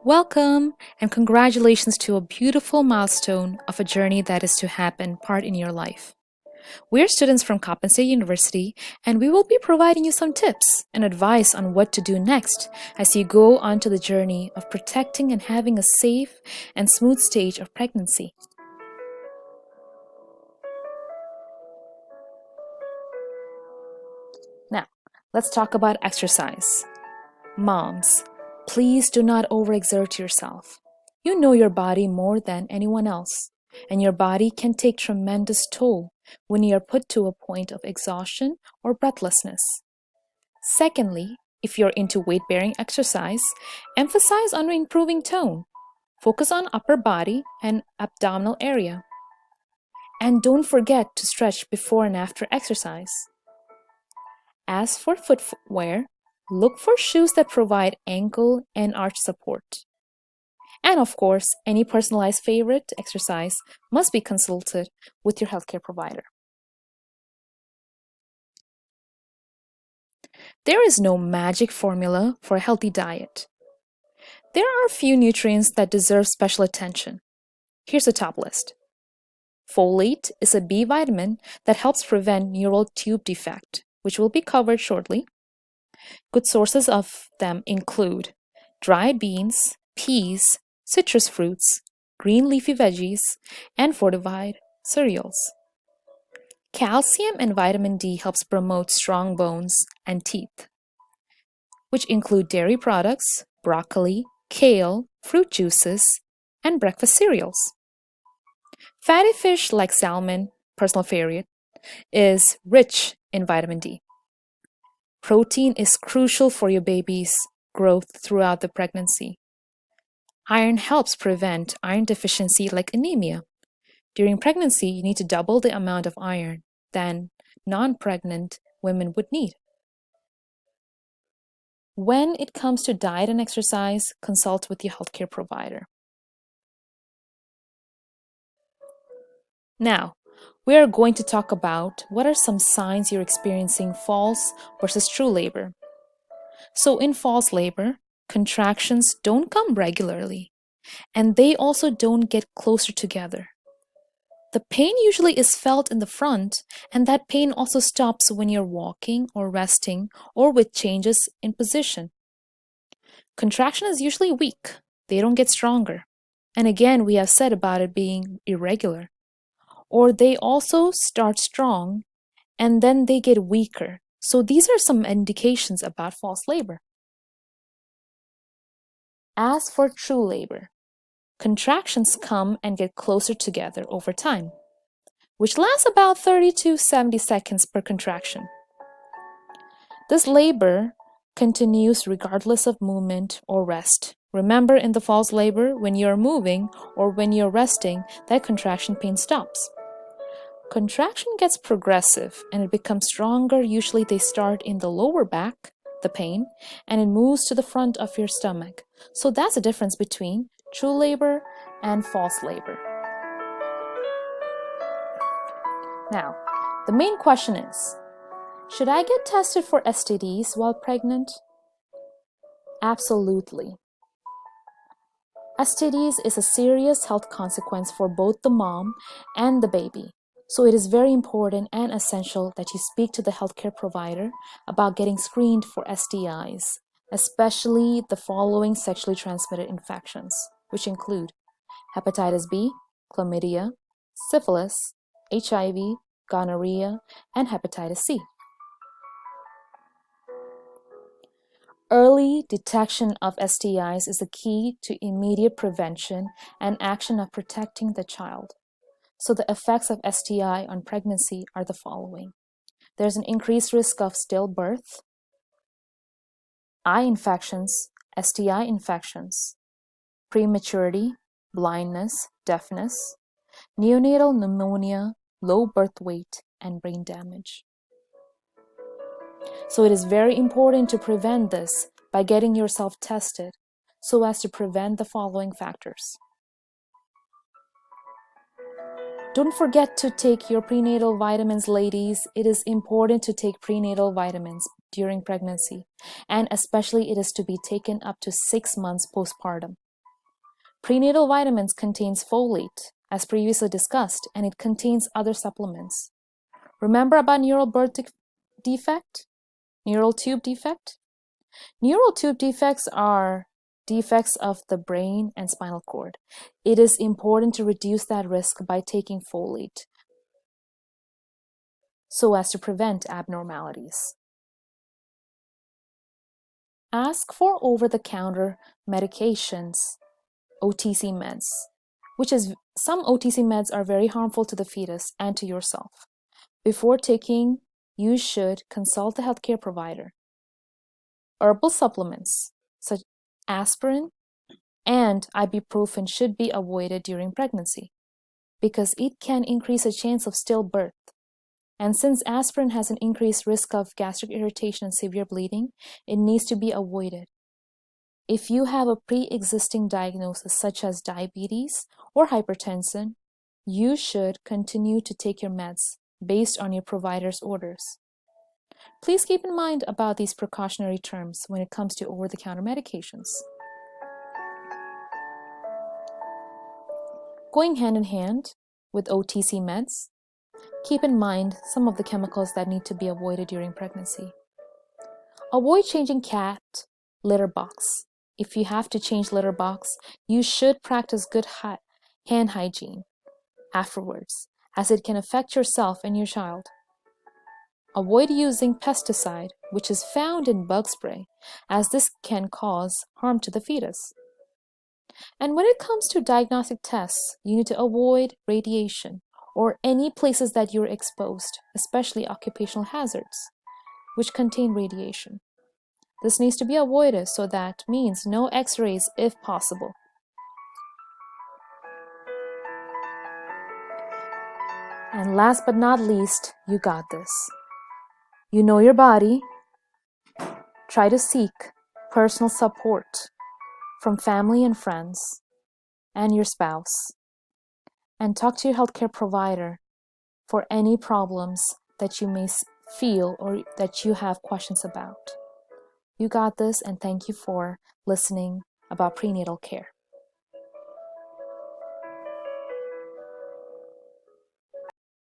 Welcome and congratulations to a beautiful milestone of a journey that is to happen part in your life. We're students from Coppin State University and we will be providing you some tips and advice on what to do next as you go onto the journey of protecting and having a safe and smooth stage of pregnancy. Now, let's talk about exercise. Moms, please do not overexert yourself. You know your body more than anyone else, and your body can take tremendous toll when you are put to a point of exhaustion or breathlessness. Secondly, if you're into weight-bearing exercise, emphasize on improving tone. Focus on upper body and abdominal area. And don't forget to stretch before and after exercise. As for footwear, look for shoes that provide ankle and arch support. And of course, any personalized favorite exercise must be consulted with your healthcare provider. There is no magic formula for a healthy diet. There are a few nutrients that deserve special attention. Here's a top list. Folate is a B vitamin that helps prevent neural tube defect, which will be covered shortly. Good sources of them include dried beans, peas, citrus fruits, green leafy veggies, and fortified cereals. Calcium and vitamin D helps promote strong bones and teeth, which include dairy products, broccoli, kale, fruit juices, and breakfast cereals. Fatty fish like salmon, personal favorite, is rich in vitamin D. Protein is crucial for your baby's growth throughout the pregnancy. Iron helps prevent iron deficiency like anemia. During pregnancy, you need to double the amount of iron than non-pregnant women would need. When it comes to diet and exercise, consult with your healthcare provider. Now, we are going to talk about what are some signs you're experiencing false versus true labor. So in false labor, contractions don't come regularly, and they also don't get closer together. The pain usually is felt in the front, and that pain also stops when you're walking or resting or with changes in position. Contraction is usually weak. They don't get stronger. And again, we have said about it being irregular. Or they also start strong and then they get weaker. So these are some indications about false labor. As for true labor, contractions come and get closer together over time, which lasts about 30 to 70 seconds per contraction. This labor continues regardless of movement or rest. Remember, in the false labor, when you're moving or when you're resting, that contraction pain stops. Contraction gets progressive and it becomes stronger. Usually they start in the lower back, the pain, and it moves to the front of your stomach. So that's the difference between true labor and false labor. Now, the main question is, should I get tested for STDs while pregnant? Absolutely. STDs is a serious health consequence for both the mom and the baby. So it is very important and essential that you speak to the healthcare provider about getting screened for STIs, especially the following sexually transmitted infections, which include hepatitis B, chlamydia, syphilis, HIV, gonorrhea, and hepatitis C. Early detection of STIs is the key to immediate prevention and action of protecting the child. So the effects of STI on pregnancy are the following. There's an increased risk of stillbirth, eye infections, STI infections, prematurity, blindness, deafness, neonatal pneumonia, low birth weight, and brain damage. So it is very important to prevent this by getting yourself tested so as to prevent the following factors. Don't forget to take your prenatal vitamins, ladies. It is important to take prenatal vitamins. during pregnancy, and especially it is to be taken up to 6 months postpartum. Prenatal vitamins contains folate, as previously discussed, and it contains other supplements. Remember about neural defect? Neural tube defect? Neural tube defects are defects of the brain and spinal cord. It is important to reduce that risk by taking folate so as to prevent abnormalities. Ask for over-the-counter medications, OTC meds, which is some OTC meds are very harmful to the fetus and to yourself. Before taking, you should consult the healthcare provider. Herbal supplements such as aspirin and ibuprofen should be avoided during pregnancy because it can increase a chance of stillbirth. And since aspirin has an increased risk of gastric irritation and severe bleeding, it needs to be avoided. If you have a pre-existing diagnosis such as diabetes or hypertension, you should continue to take your meds based on your provider's orders. Please keep in mind about these precautionary terms when it comes to over-the-counter medications. Going hand in hand with OTC meds, keep in mind some of the chemicals that need to be avoided during pregnancy. Avoid changing cat litter box. If you have to change litter box, you should practice good hand hygiene afterwards, as it can affect yourself and your child. Avoid using pesticide, which is found in bug spray, as this can cause harm to the fetus. And when it comes to diagnostic tests, you need to avoid radiation or any places that you're exposed, especially occupational hazards, which contain radiation. This needs to be avoided, so that means no x-rays if possible. And last but not least, you got this. You know your body. Try to seek personal support from family and friends and your spouse. And talk to your healthcare provider for any problems that you may feel or that you have questions about. You got this, and thank you for listening about prenatal care.